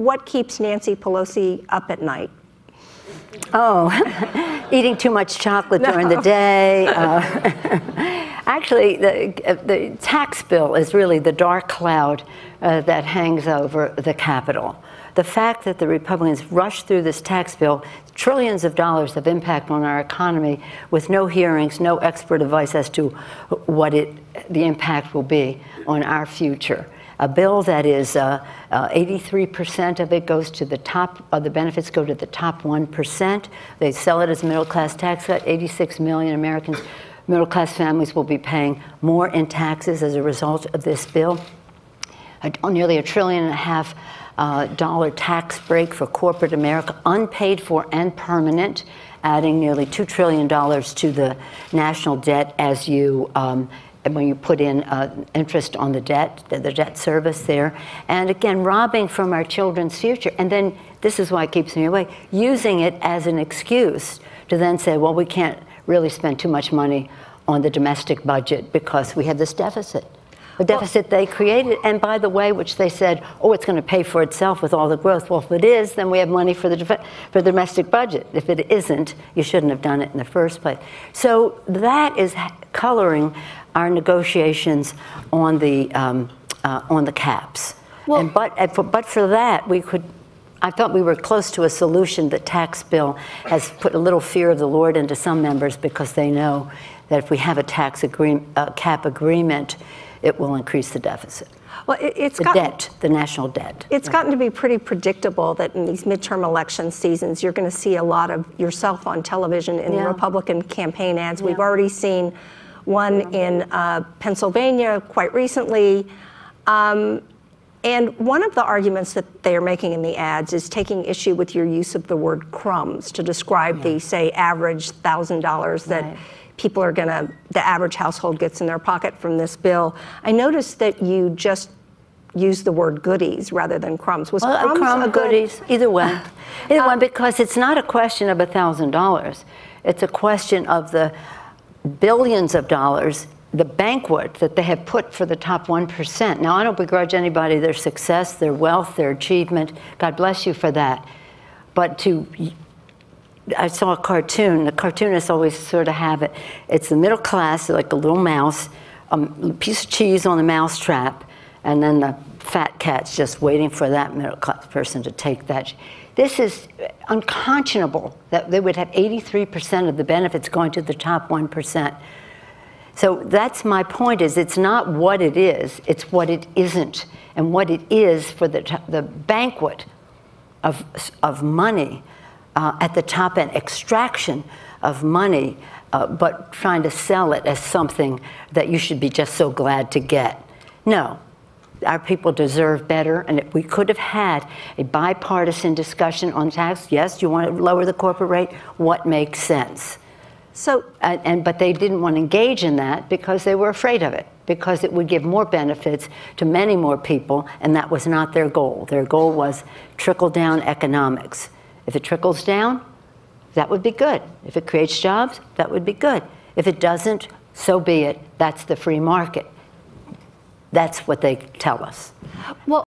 what keeps Nancy Pelosi up at night? Oh, eating too much chocolate during the day. Actually, the tax bill is really the dark cloud that hangs over the Capitol. The fact that the Republicans rushed through this tax bill, trillions of dollars of impact on our economy, with no hearings, no expert advice as to what the impact will be on our future. A bill that is 83% of it goes to the top, the benefits go to the top 1%. They sell it as a middle-class tax cut. 86 million Americans, middle-class families, will be paying more in taxes as a result of this bill. Nearly $1.5 trillion dollar tax break for corporate America, unpaid for and permanent, adding nearly $2 trillion to the national debt as you when you put in interest on the debt service there, and again, robbing from our children's future. And then, this is why it keeps me away, using it as an excuse to then say, well, we can't really spend too much money on the domestic budget because we have this deficit. The deficit they created, and by the way, which they said, oh, it's going to pay for itself with all the growth. Well, if it is, then we have money for the domestic budget. If it isn't, you shouldn't have done it in the first place. So that is coloring our negotiations on the caps. Well, and but for that, I thought we were close to a solution. The tax bill has put a little fear of the Lord into some members because they know that if we have a cap agreement, it will increase the deficit. Well, the national debt. It's gotten to be pretty predictable that in these midterm election seasons, you're going to see a lot of yourself on television in Republican campaign ads. We've already seen one in Pennsylvania quite recently. And one of the arguments that they are making in the ads is taking issue with your use of the word crumbs to describe the, say, average $1,000 that people are the average household gets in their pocket from this bill. I noticed that you just used the word goodies rather than crumbs. Was crumbs a goodies? Either way. Either one, because it's not a question of $1,000. It's a question of the billions of dollars, the banquet that they have put for the top 1%. Now, I don't begrudge anybody their success, their wealth, their achievement. God bless you for that. But I saw a cartoon. The cartoonists always sort of have it. It's the middle class, like a little mouse, a piece of cheese on the mouse trap, and then the fat cat's just waiting for that middle class person to take that. This is unconscionable that they would have 83% of the benefits going to the top 1%. So that's my point, is it's not what it is, it's what it isn't. And what it is for the banquet of money at the top end, extraction of money, but trying to sell it as something that you should be just so glad to get. No. Our people deserve better, and if we could have had a bipartisan discussion on tax. Yes, you want to lower the corporate rate. What makes sense? So, but they didn't want to engage in that because they were afraid of it, because it would give more benefits to many more people, and that was not their goal. Their goal was trickle-down economics. If it trickles down, that would be good. If it creates jobs, that would be good. If it doesn't, so be it. That's the free market. That's what they tell us. Well,